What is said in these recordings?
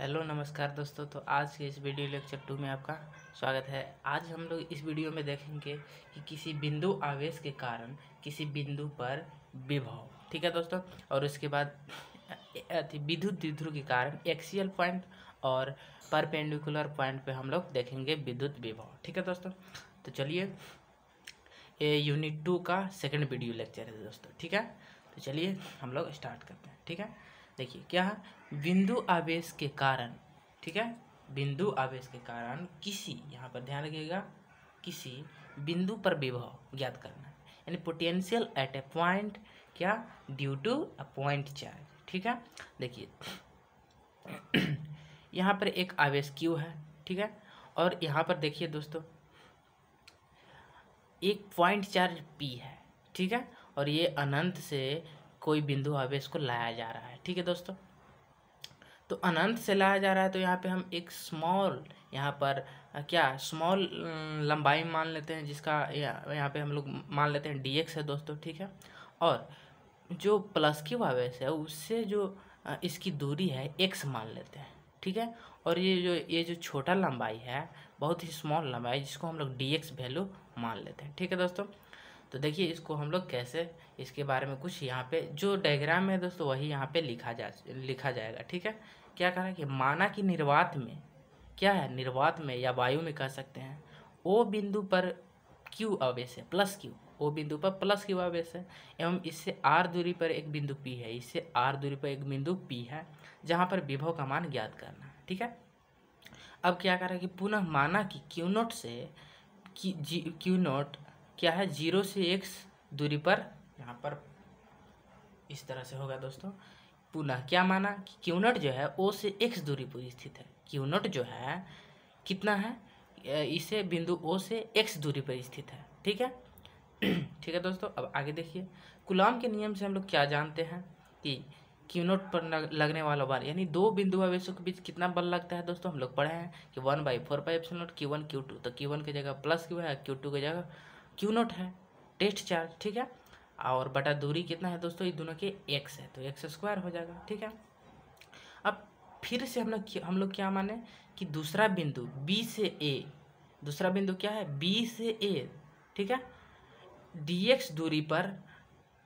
Hello नमस्कार दोस्तों। तो आज के इस वीडियो लेक्चर 2 में आपका स्वागत है। आज हम लोग इस वीडियो में देखेंगे कि किसी बिंदु आवेश के कारण किसी बिंदु पर विभव, ठीक है दोस्तों, और उसके बाद विद्युत द्विध्रुव के कारण एक्सियल पॉइंट और परपेंडिकुलर पॉइंट पे हम लोग देखेंगे विद्युत विभव, ठीक है दोस्तों। तो चलिए, ये यूनिट 2 का सेकंड वीडियो लेक्चर है दोस्तों, ठीक है। तो चलिए हम लोग स्टार्ट करते हैं, ठीक है। देखिए क्या है, बिंदु आवेश के कारण, ठीक है, बिंदु आवेश के कारण किसी, यहाँ पर ध्यान रखिएगा, किसी बिंदु पर विभव ज्ञात करना है, यानी पोटेंशियल एट ए पॉइंट, क्या, due to a point charge, ठीक है। देखिए यहाँ पर एक आवेश Q है, ठीक है, और यहाँ पर देखिए दोस्तों एक पॉइंट चार्ज P है, ठीक है, और ये अनंत से कोई बिंदु आवेश को लाया जा रहा है, ठीक है दोस्तों। तो अनंत से लाया जा रहा है, तो यहाँ पे हम एक स्मॉल, यहाँ पर क्या स्मॉल लंबाई मान लेते हैं, जिसका यहाँ पे हम लोग मान लेते हैं dx है दोस्तों, ठीक है। और जो प्लस Q आवेश है उससे जो इसकी दूरी है x मान लेते हैं, ठीक है। और ये जो छोटा लंबाई है, बहुत ही स्मॉल लंबाई, जिसको हम लोग dx वैल्यू मान लेते हैं, ठीक है दोस्तों। तो देखिए इसको हम लोग कैसे, इसके बारे में कुछ यहाँ पे जो डायग्राम है दोस्तों वही यहाँ पे लिखा जाएगा, ठीक है। क्या कह रहा है कि माना कि निर्वात में, क्या है, निर्वात में या वायु में कह सकते हैं, ओ बिंदु पर Q आवेश है, प्लस Q, ओ बिंदु पर प्लस Q आवेश है, एवं इससे R दूरी पर एक बिंदु P है, इससे R दूरी पर एक बिंदु P है, जहाँ पर विभव का मान ज्ञात करना है, ठीक है। अब क्या कर रहा है कि पुनः माना कि Q नोट से Q नोट क्या है, 0 से x दूरी पर, यहाँ पर इस तरह से होगा दोस्तों। पुनः क्या माना कि Q नोट जो है O से x दूरी पर स्थित है, Q नोट जो है कितना है, इसे बिंदु O से x दूरी पर स्थित है, ठीक है। ठीक है दोस्तों। अब आगे देखिए, कूलॉम के नियम से हम लोग क्या जानते हैं कि Q नोट पर लगने वाला बल, यानी दो बिंदु आवेशों के बीच कितना बल लगता है दोस्तों, हम लोग पढ़े हैं कि 1/4πε0 Q1 Q2, तो Q1 की जगह प्लस Q है, Q2 की जगह Q नोट है, टेस्ट चार्ज, ठीक है। और बटा दूरी कितना है दोस्तों, ये दोनों के x है, तो x² हो जाएगा, ठीक है। अब फिर से हम लोग क्या माने कि दूसरा बिंदु B से A, दूसरा बिंदु क्या है, B से A, ठीक है, dx दूरी पर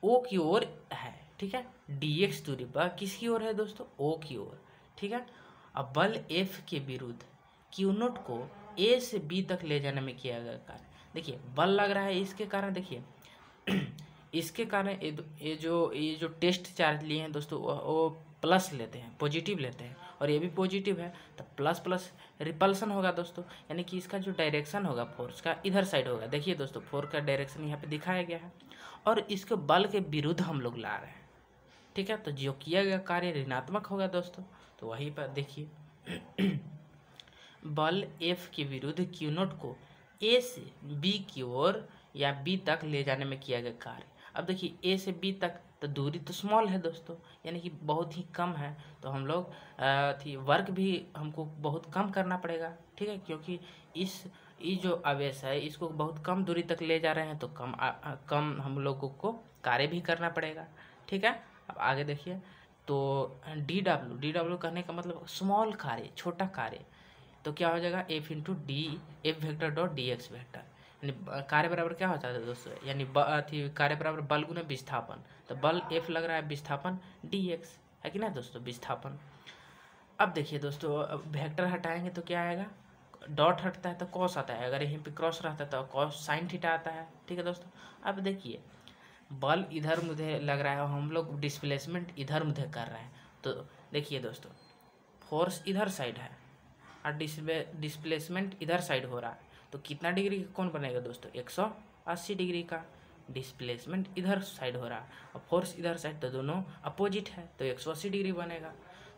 O की ओर है, ठीक है, dx दूरी पर किसकी ओर है दोस्तों, O की ओर, ठीक है। अब बल F के विरुद्ध Q नोट को A से B तक ले जाने में किया गया कार्य, देखिए बल लग रहा है, इसके कारण देखिए इसके कारण ये जो टेस्ट चार्ज लिए हैं दोस्तों वो प्लस लेते हैं, पॉजिटिव लेते हैं, और ये भी पॉजिटिव है, तो प्लस प्लस रिपल्सन होगा दोस्तों, यानी कि इसका जो डायरेक्शन होगा फोर्स का इधर साइड होगा। देखिए दोस्तों फोर्स का डायरेक्शन यहाँ पे दिखाया गया है, और इसके बल के विरुद्ध हम लोग ला रहे हैं, ठीक है। तो जो किया गया कार्य ऋणात्मक होगा दोस्तों, तो वहीं पर देखिए बल F के विरुद्ध Q नोट को A से B की ओर या B तक ले जाने में किया गया कार्य। अब देखिए A से B तक तो दूरी तो स्मॉल है दोस्तों, यानी कि बहुत ही कम है, तो हम लोग वर्क भी हमको बहुत कम करना पड़ेगा, ठीक है, क्योंकि ये जो आवेश है इसको बहुत कम दूरी तक ले जा रहे हैं, तो कम हम लोगों को कार्य भी करना पड़ेगा, ठीक है। अब आगे देखिए, तो DW कहने का मतलब स्मॉल कार्य, छोटा कार्य, तो क्या हो जाएगा, F into D, F vector dot DX vector, यानी कार्य बराबर क्या होता है दोस्तों, यानी कार्य बराबर बल गुना विस्थापन, तो बल F लग रहा है, विस्थापन DX है कि ना दोस्तों, विस्थापन। अब देखिए दोस्तों, अब वेक्टर हटाएंगे तो क्या आएगा, डॉट हटता है तो कॉस आता है, अगर यहीं पे क्रॉस रहता है तो कॉस साइन थीटा आता है, ठीक है दोस्तों। अब देखिए बल इधर मुझे लग रहा है, हम लोग डिस्प्लेसमेंट इधर मुझे कर रहे हैं, तो देखिए दोस्तों फोर्स इधर साइड है और डिस्प्लेसमेंट इधर साइड हो रहा है, तो कितना डिग्री का कोण बनेगा दोस्तों, 180 डिग्री का। डिस्प्लेसमेंट इधर साइड हो रहा है और फोर्स इधर साइड, तो दोनों अपोजिट है, तो 180 डिग्री बनेगा।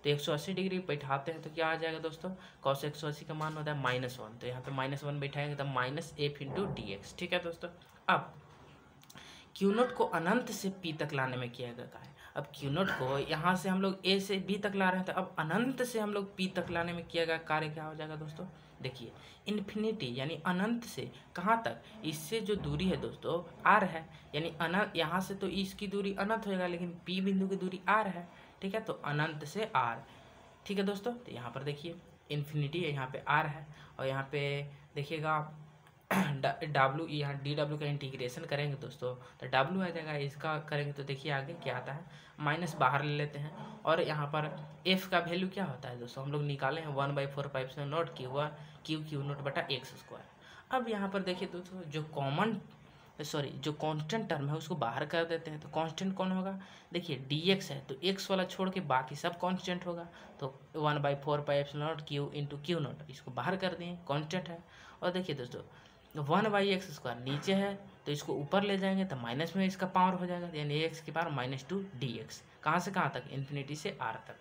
तो 180 डिग्री बैठाते हैं तो क्या आ जाएगा दोस्तों, cos 180 का मान होता है -1, तो यहाँ पे -1 बैठाएंगे तो -F इंटू DX, ठीक है दोस्तों। अब Q नोट को अनंत से P तक लाने में किया गया कार्य, अब Q नोट को यहाँ से हम लोग A से B तक ला रहे हैं, तो अब अनंत से हम लोग P तक लाने में किया गया कार्य क्या हो जाएगा दोस्तों, देखिए इन्फिनिटी, यानी अनंत से कहाँ तक, इससे जो दूरी है दोस्तों R है, यानी अनंत, यहाँ से तो इसकी दूरी अनंत होएगा, लेकिन P बिंदु की दूरी R है, ठीक है, तो अनंत से R ठीक है दोस्तों। तो यहाँ पर देखिए इन्फिनिटी यहाँ पे आर है, और यहाँ पे देखिएगा डब्ल्यू, यहाँ डी डब्ल्यू का इंटीग्रेशन करेंगे दोस्तों तो डब्ल्यू आ जाएगा, इसका करेंगे तो देखिए आगे क्या आता है, माइनस बाहर ले लेते हैं, और यहाँ पर एफ का वैल्यू क्या होता है दोस्तों, हम लोग निकाले हैं 1/4 नोट क्यू नोट बटा एक्स स्क्वायर। अब यहाँ पर देखिए दोस्तों जो कांस्टेंट टर्म है उसको बाहर कर देते हैं, तो कांस्टेंट कौन होगा, देखिए dx है तो x वाला छोड़ के बाकी सब कांस्टेंट होगा, तो 1/4 क्यू इंटू क्यू नोट, इसको बाहर कर दिए, कांस्टेंट है। और देखिए दोस्तों 1/x स्क्वायर नीचे है तो इसको ऊपर ले जाएंगे तो माइनस में इसका पावर हो जाएगा, यानी एक्स की पावर -2 dx, कहाँ से कहाँ तक, इन्फिनिटी से आर तक।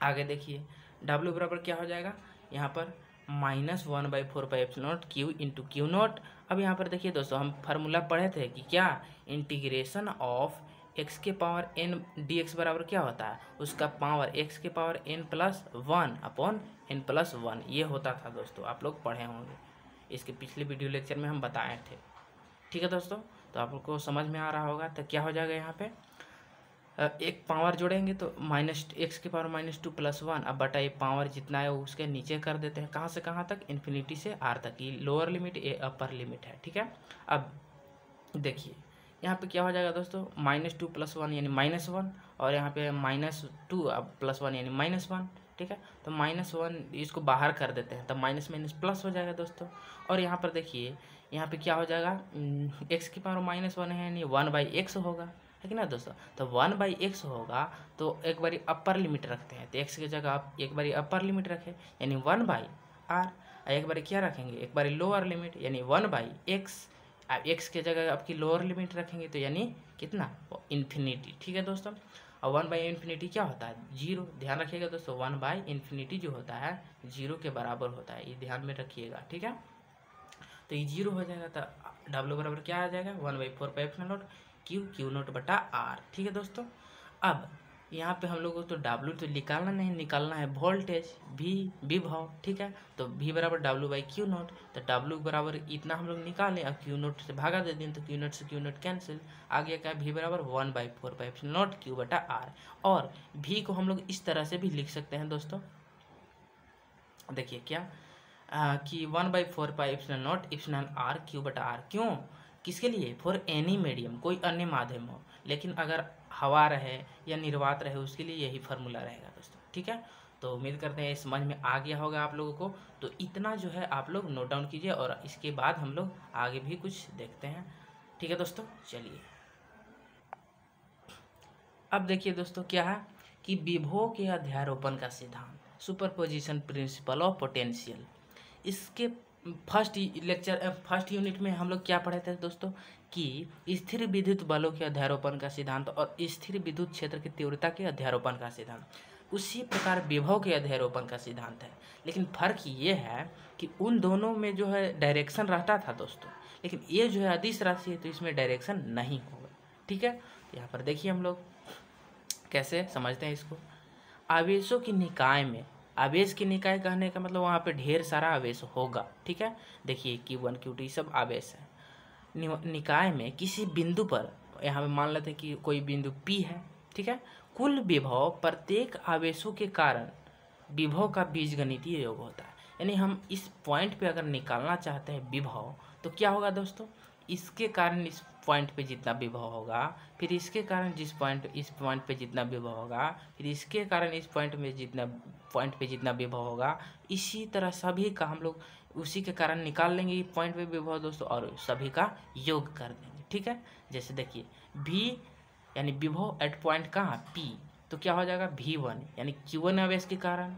आगे देखिए w बराबर क्या हो जाएगा, यहाँ पर -1/4 क्यू इंटू क्यू नोट। अब यहाँ पर देखिए दोस्तों हम फार्मूला पढ़े थे कि क्या, इंटीग्रेशन ऑफ x के पावर n dx बराबर क्या होता है, उसका पावर x के पावर n+1 अपॉन n+1, ये होता था दोस्तों, आप लोग पढ़े होंगे, इसके पिछले वीडियो लेक्चर में हम बताए थे। ठीक है दोस्तों, तो आप लोग को समझ में आ रहा होगा। तो क्या हो जाएगा यहाँ पे, एक पावर जोड़ेंगे तो -x की पावर -2 + 1, अब बटा ये पावर जितना है उसके नीचे कर देते हैं, कहाँ से कहाँ तक, इन्फिनिटी से आर तक, ये लोअर लिमिट ये अपर लिमिट है। ठीक है, अब देखिए यहाँ पे क्या हो जाएगा दोस्तों, -2 + 1 यानी -1, और यहाँ पे -2 अब +1 यानी -1। ठीक है, तो -1 इसको बाहर कर देते हैं, तब माइनस माइनस प्लस हो जाएगा दोस्तों। और यहाँ पर देखिए यहाँ पे क्या हो जाएगा, x की पावर -1 है यानी 1/x होगा, है कि ना दोस्तों। तो 1/x होगा तो एक बारी अपर लिमिट रखते हैं, तो x की जगह आप एक बारी अपर लिमिट रखें यानी 1/r, एक बारी क्या रखेंगे, एक बारी लोअर लिमिट यानी 1/x, अब x की जगह आपकी लोअर लिमिट रखेंगे तो यानी कितना, इन्फिनिटी। ठीक है दोस्तों, और 1/∞ क्या होता है, 0, ध्यान रखिएगा दोस्तों, 1/∞ जो होता है 0 के बराबर होता है, ये ध्यान में रखिएगा। ठीक है, तो ये 0 हो जाएगा, तो W बराबर क्या आ जाएगा, 1/4 क्यू नोट बटा आर। ठीक है दोस्तों, अब यहाँ पे हम लोगों को तो W तो निकालना नहीं, निकालना है वोल्टेज विभव। ठीक है, तो V बराबर W/Q नोट, तो W बराबर इतना हम लोग निकालें और Q नोट से भागा दे दें, तो Q नोट से Q नोट कैंसिल, आ गया क्या, V बराबर 1/4 Q बटा आर। और V को हम लोग इस तरह से भी लिख सकते हैं दोस्तों, देखिए क्या कि 1/4 R Q बटा आर, क्यों, किसके लिए, फॉर एनी मीडियम, कोई अन्य माध्यम हो, लेकिन अगर हवा रहे या निर्वात रहे उसके लिए यही फार्मूला रहेगा दोस्तों। ठीक है, तो उम्मीद करते हैं समझ में आ गया होगा आप लोगों को। तो इतना जो है आप लोग नोट डाउन कीजिए, और इसके बाद हम लोग आगे भी कुछ देखते हैं। ठीक है दोस्तों, चलिए अब देखिए दोस्तों क्या है कि विभव के अध्यारोपण का सिद्धांत, सुपरपोजिशन प्रिंसिपल ऑफ पोटेंशियल। इसके फर्स्ट यूनिट में हम लोग क्या पढ़े थे दोस्तों, कि स्थिर विद्युत बलों के अध्यारोपण का सिद्धांत और स्थिर विद्युत क्षेत्र की तीव्रता के अध्यारोपण का सिद्धांत, उसी प्रकार विभव के अध्यारोपण का सिद्धांत है। लेकिन फर्क ये है कि उन दोनों में जो है डायरेक्शन रहता था दोस्तों, लेकिन ये जो है अदिश राशि है तो इसमें डायरेक्शन नहीं होगा। ठीक है, यहाँ पर देखिए हम लोग कैसे समझते हैं इसको, आवेशों की निकाय में, आवेश की निकाय कहने का मतलब वहाँ पे ढेर सारा आवेश होगा। ठीक है, देखिए Q1 Q2 ये सब आवेश है, निकाय में किसी बिंदु पर, यहाँ पे मान लेते हैं कि कोई बिंदु P है। ठीक है, कुल विभव प्रत्येक आवेशों के कारण विभव का बीजगणितीय योग होता है, यानी हम इस पॉइंट पे अगर निकालना चाहते हैं विभव तो क्या होगा दोस्तों, इसके कारण इस पॉइंट पे जितना विभव होगा, फिर इसके कारण इस पॉइंट पे जितना विभव होगा, फिर इसके कारण इस पॉइंट पे जितना विभव होगा, इसी तरह सभी का हम लोग उसी के कारण निकाल लेंगे पॉइंट पे विभव दोस्तों, और सभी का योग कर देंगे। ठीक है, जैसे देखिए V यानी विभव एट पॉइंट कहाँ P, तो क्या हो जाएगा V1 यानी Q1 आवेश के कारण,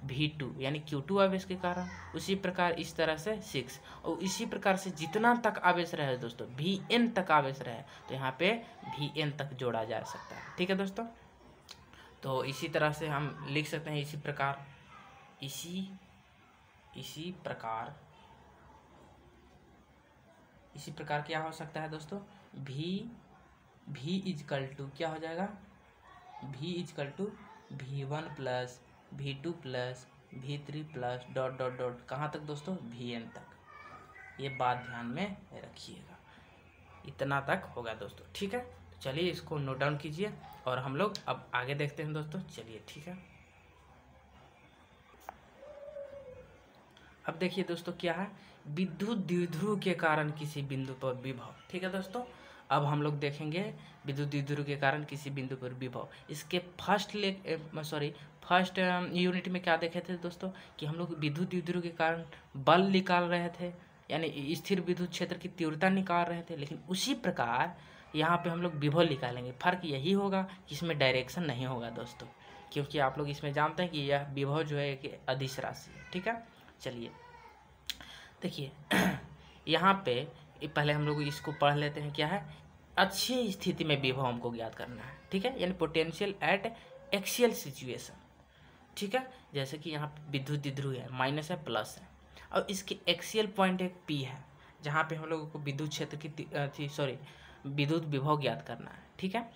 V2 यानी Q2 आवेश के कारण, उसी प्रकार इस तरह से 6, और इसी प्रकार से जितना तक आवेश रहे दोस्तों, Vn तक आवेश रहे तो यहाँ पे Vn तक जोड़ा जा सकता है। ठीक है दोस्तों, तो इसी तरह से हम लिख सकते हैं इसी प्रकार क्या हो सकता है दोस्तों, V इजकल टू क्या हो जाएगा, V equal to V1 plus V2 plus V3 plus dot dot dot कहाँ तक दोस्तों, Vn तक। ये बात ध्यान में रखिएगा, इतना तक होगा दोस्तों। ठीक है, तो चलिए इसको नोट डाउन कीजिए और हम लोग अब आगे देखते हैं दोस्तों। चलिए ठीक है, अब देखिए दोस्तों क्या है, विद्युत द्विध्रुव के कारण किसी बिंदु पर विभव। ठीक है दोस्तों, अब हम लोग देखेंगे विद्युत द्विध्रुव के कारण किसी बिंदु पर विभव। इसके फर्स्ट यूनिट में क्या देखे थे दोस्तों कि हम लोग विद्युत द्विध्रुव के कारण बल निकाल रहे थे, यानी स्थिर विद्युत क्षेत्र की तीव्रता निकाल रहे थे। लेकिन उसी प्रकार यहाँ पे हम लोग विभव निकालेंगे। फर्क यही होगा कि इसमें डायरेक्शन नहीं होगा दोस्तों, क्योंकि आप लोग इसमें जानते हैं कि यह विभव जो है एक अदिश राशि है। ठीक है, चलिए देखिए यहाँ पे पहले हम लोग इसको पढ़ लेते हैं। क्या है, अच्छी स्थिति में विभव हमको ज्ञात करना है। ठीक है, यानी पोटेंशियल एट एक्सियल सिचुएशन। ठीक है, जैसे कि यहाँ विद्युत द्विध्रुव है, माइनस है प्लस है, और इसके एक्सियल पॉइंट एक पी है, जहाँ पे हम लोगों को विद्युत क्षेत्र की विद्युत विभव ज्ञात करना है। ठीक है,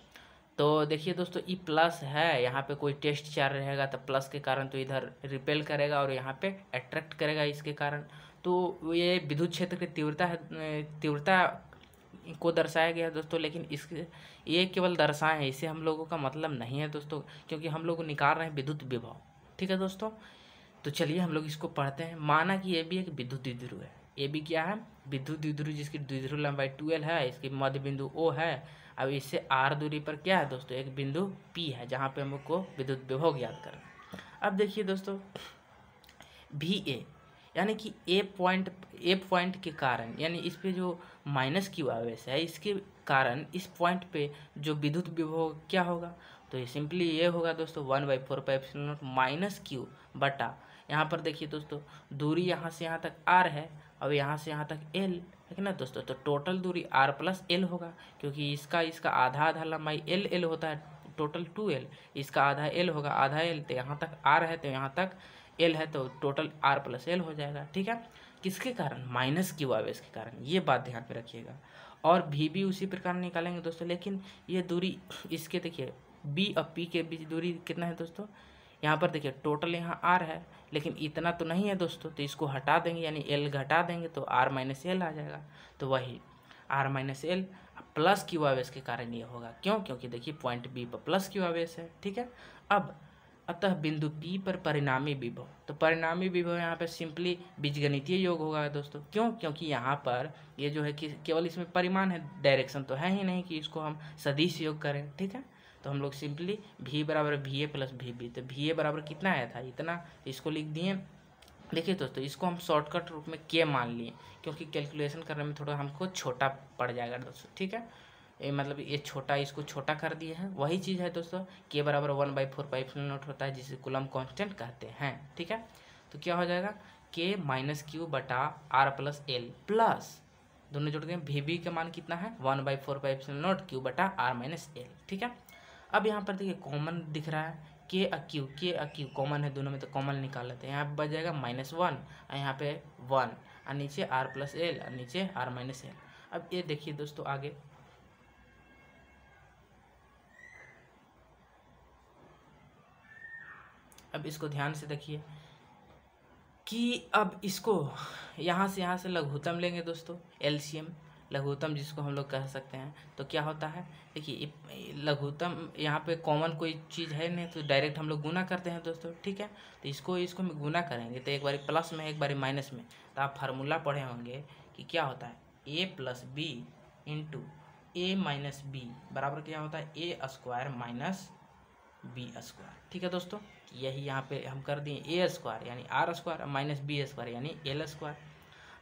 तो देखिए दोस्तों ई प्लस है, यहाँ पे कोई टेस्ट चार्ज रहेगा तो प्लस के कारण तो इधर रिपेल करेगा और यहाँ पे अट्रैक्ट करेगा इसके कारण। तो ये विद्युत क्षेत्र की तीव्रता को दर्शाया गया है दोस्तों, लेकिन इसके ये केवल दर्शाए हैं, इससे हम लोगों का मतलब नहीं है दोस्तों, क्योंकि हम लोग निकाल रहे हैं विद्युत विभव। ठीक है दोस्तों, तो चलिए हम लोग इसको पढ़ते हैं। माना कि ये भी एक विद्युत द्विध्रुव है, ये भी क्या है, विद्युत द्विध्रुव, जिसकी द्विध्रुव लंबाई 12 है, इसकी मध्य बिंदु O है। अब इससे r दूरी पर क्या है दोस्तों, एक बिंदु P है, जहाँ पे हमको विद्युत विभव ज्ञात करना है। अब देखिए दोस्तों VA, यानी कि ए पॉइंट के कारण, यानी इस पे जो माइनस क्यू आवेश है, इसके कारण इस पॉइंट पे जो विद्युत विभव क्या होगा, तो ये सिंपली ये होगा दोस्तों 1/4πε0 माइनस क्यू बटा, यहाँ पर देखिए दोस्तों दूरी यहाँ से यहाँ तक r है और यहाँ से यहाँ तक l है ना दोस्तों। तो टोटल दूरी r प्लस l होगा, क्योंकि इसका आधा लंबाई l होता है, टोटल 2l, इसका आधा l होगा, आधा l, तो यहाँ तक r है तो यहाँ तक l है, तो टोटल r प्लस l हो जाएगा। ठीक है, किसके कारण, माइनस क्यू आवेश के कारण, ये बात ध्यान में रखिएगा। और भी उसी प्रकार निकालेंगे दोस्तों, लेकिन ये दूरी इसके देखिए b और p के बीच दूरी कितना है दोस्तों, यहाँ पर देखिए टोटल यहाँ r है, लेकिन इतना तो नहीं है दोस्तों, तो इसको हटा देंगे, यानी l घटा देंगे तो r माइनस l आ जाएगा। तो वही r minus l plus Q आवेश के कारण ये होगा। क्यों, क्योंकि देखिए पॉइंट B पर प्लस क्यू आवेश है। ठीक है, अब अतः बिंदु P पर परिणामी विभव, तो परिणामी विभव यहाँ पे सिंपली बीजगणितीय योग होगा दोस्तों। क्यों, क्योंकि यहाँ पर ये जो है कि केवल इसमें परिमाण है, डायरेक्शन तो है ही नहीं कि इसको हम सदिश योग करें। ठीक है, तो हम लोग सिंपली V बराबर VA प्लस VB, तो VA बराबर कितना आया था, इतना, इसको लिख दिए। देखिए दोस्तों इसको हम शॉर्टकट रूप में K मान लिए, क्योंकि कैलकुलेशन करने में थोड़ा हमको छोटा पड़ जाएगा दोस्तों। ठीक है, मतलब ये छोटा, इसको छोटा कर दिए हैं। वही चीज़ है दोस्तों, K बराबर 1/4πε0 होता है, जिसे कूलम कांस्टेंट कहते हैं। ठीक है, तो क्या हो जाएगा, K माइनस क्यू बटा R प्लस L प्लस दोनों जुड़ गए, VB का मान कितना है 1/4πε0 क्यू बटा R माइनस L। ठीक है, अब यहाँ पर देखिए कॉमन दिख रहा है, K क्यू कॉमन है दोनों में, तो कॉमन निकाल लेते हैं। यहाँ पे बच जाएगा -1 और यहाँ पे 1 और नीचे R प्लस L और नीचे R माइनस L। अब ये देखिए दोस्तों आगे, अब इसको ध्यान से देखिए कि अब इसको यहाँ से लघुत्तम लेंगे दोस्तों, एलसीएम लघुत्तम जिसको हम लोग कह सकते हैं। तो क्या होता है, देखिए लघुत्तम यहाँ पे कॉमन कोई चीज़ है नहीं, तो डायरेक्ट हम लोग गुना करते हैं दोस्तों। ठीक है, तो इसको गुना करेंगे तो एक बारी प्लस में एक बारी माइनस में, तो आप फार्मूला पढ़े होंगे कि क्या होता है, a plus B into A minus B बराबर क्या होता है, A square minus B square. ठीक है दोस्तों, यही यहाँ पे हम कर दिए ए स्क्वायर यानी R square minus B square यानी एल स्क्वायर।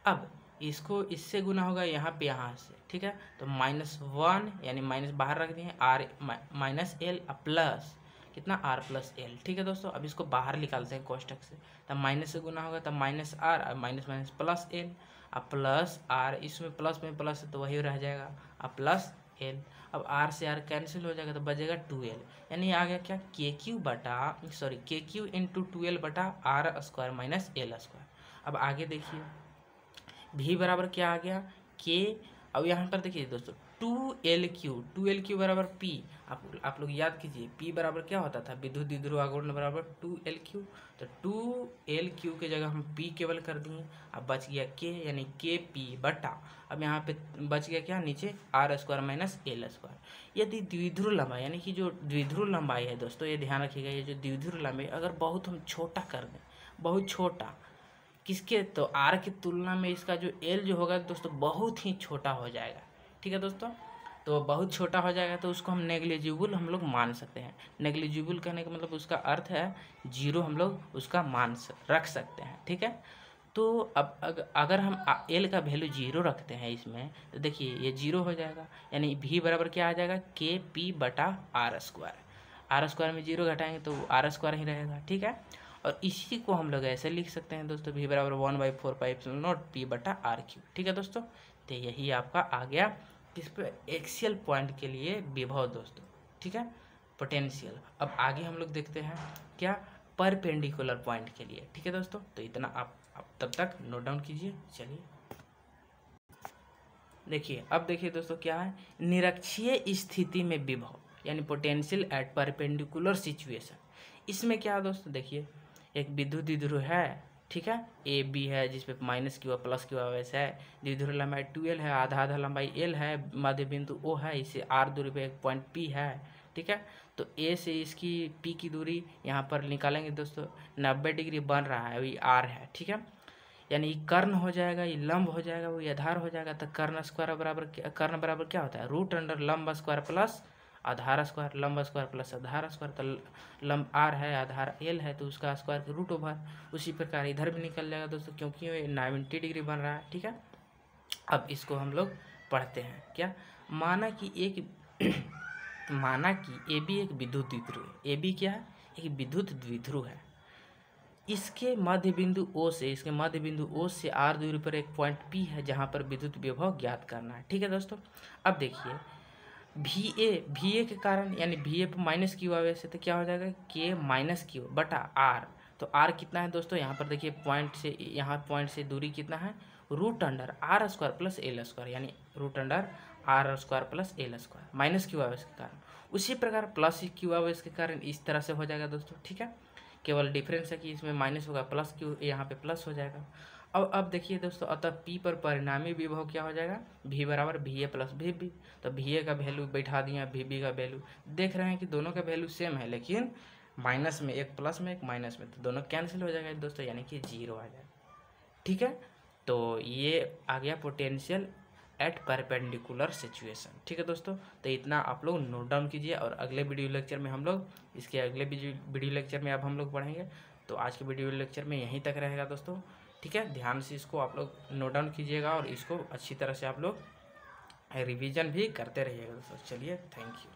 अब इसको इससे गुना होगा यहाँ पे यहाँ से। ठीक है, तो -1 यानी माइनस बाहर रख दिए, आर माइनस एल प्लस कितना आर प्लस एल। ठीक है दोस्तों, अब इसको बाहर निकालते हैं कोष्टक से, तब माइनस से गुना होगा तब माइनस आर और माइनस माइनस प्लस एल, अब प्लस आर, इसमें प्लस में प्लस है तो वही रह जाएगा, अब प्लस एल। अब आर से आर कैंसिल हो जाएगा तो बचेगा 2l, यानी आ गया क्या, के क्यू इंटू 2l बटा R square minus L square. अब आगे देखिए भी बराबर क्या आ गया, के, अब यहाँ पर देखिए दोस्तों 2l क्यू बराबर p, आप लोग याद कीजिए p बराबर क्या होता था, विद्युत द्विध्रुव आघूर्ण बराबर 2l क्यू, तो 2l क्यू के जगह हम p केवल कर दिए। अब बच गया k यानी के पी बटा, अब यहाँ पे बच गया क्या, नीचे R square minus L square. यदि द्विध्रुव लंबाई यानी कि जो द्विध्रुव लंबाई है दोस्तों, ये ध्यान रखिएगा, ये जो द्विध्रुव लंबाई अगर बहुत हम छोटा कर दें, बहुत छोटा, किसके, तो आर की तुलना में इसका जो एल जो होगा दोस्तों बहुत ही छोटा हो जाएगा। ठीक है दोस्तों, तो बहुत छोटा हो जाएगा तो उसको हम नेग्लिजिबल हम लोग मान सकते हैं। नेग्लिजिबल कहने का मतलब उसका अर्थ है जीरो हम लोग उसका रख सकते हैं। ठीक है, तो अब अगर हम एल का वैल्यू जीरो रखते हैं इसमें, तो देखिए ये जीरो हो जाएगा, यानी भी बराबर क्या आ जाएगा, के पी बटा आर स्क्वायर। आर स्क्वायर में जीरो घटाएंगे तो आर स्क्वायर ही रहेगा। ठीक है, और इसी को हम लोग ऐसे लिख सकते हैं दोस्तों, भी बराबर 1/4π पी बटा आर क्यू। ठीक है दोस्तों, तो यही आपका आ गया किस पे, एक्सियल पॉइंट के लिए विभव दोस्तों। ठीक है, पोटेंशियल। अब आगे हम लोग देखते हैं क्या, परपेंडिकुलर पॉइंट के लिए। ठीक है दोस्तों, तो इतना आप तब तक नोट डाउन कीजिए। चलिए देखिए, अब देखिए दोस्तों क्या है, निरक्षीय स्थिति में विभव यानी पोटेंशियल एट परपेंडिकुलर सिचुएशन। इसमें क्या है दोस्तों, देखिए एक विद्युत द्विध्रुव है। ठीक है, ए बी है जिसपे माइनस क्यू प्लस क्यू वैसे है, द्विध्रुव लंबाई 2l है, आधा आधा लंबाई l है, मध्य बिंदु O है, इसे r दूरी पे एक पॉइंट P है। ठीक है, तो A से इसकी P की दूरी यहाँ पर निकालेंगे दोस्तों, 90 डिग्री बन रहा है, वही r है। ठीक है, यानी कर्ण हो जाएगा, ये लंब हो जाएगा, वो आधार हो जाएगा। तो कर्ण स्क्वायर बराबर, कर्ण बराबर क्या होता है, रूट अंडर लंब स्क्वायर प्लस आधार स्क्वायर, लंब स्क्वायर प्लस आधार स्क्वायर। तो लंब आर है, आधार एल है, तो उसका स्क्वायर का रूट ओवर। उसी प्रकार इधर भी निकल जाएगा दोस्तों, क्योंकि ये 90 डिग्री बन रहा है। ठीक है, अब इसको हम लोग पढ़ते हैं क्या, माना कि ए बी एक विद्युत द्विध्रुव है। ए बी क्या है, एक विद्युत द्विध्रुव है। इसके मध्य बिंदु O से आर दूरी पर एक पॉइंट P है जहाँ पर विद्युत विभव ज्ञात करना है। ठीक है दोस्तों, अब देखिए VA के कारण, यानी VA पर माइनस क्यू आवे से, तो क्या हो जाएगा, K माइनस क्यू बटा आर। तो आर कितना है दोस्तों, यहाँ पर देखिए पॉइंट से दूरी कितना है, root under R square plus L square, यानी root under R square plus L square, minus Q आवे के कारण। उसी प्रकार प्लस क्यू आवे के कारण इस तरह से हो जाएगा दोस्तों। ठीक है, केवल डिफरेंस है कि इसमें माइनस होगा, प्लस क्यू यहाँ पे प्लस हो जाएगा। अब देखिए दोस्तों, अतः P पर परिणामी विभव क्या हो जाएगा, V बराबर VA प्लस VB। तो VA का वैल्यू बैठा दिया, VB का वैल्यू देख रहे हैं कि दोनों का वैल्यू सेम है, लेकिन माइनस में एक प्लस में एक माइनस में, तो दोनों कैंसिल हो जाएगा दोस्तों, यानी कि जीरो आ जाएगा। ठीक है, तो ये आ गया पोटेंशियल एट परपेंडिकुलर सिचुएशन। ठीक है दोस्तों, तो इतना आप लोग नोट डाउन कीजिए, और अगले वीडियो लेक्चर में हम लोग इसके अगले वीडियो लेक्चर में अब हम लोग पढ़ेंगे। तो आज के वीडियो लेक्चर में यहीं तक रहेगा दोस्तों। ठीक है, ध्यान से इसको आप लोग नोट डाउन कीजिएगा और इसको अच्छी तरह से आप लोग रिवीजन भी करते रहिएगा दोस्तों। चलिए, थैंक यू।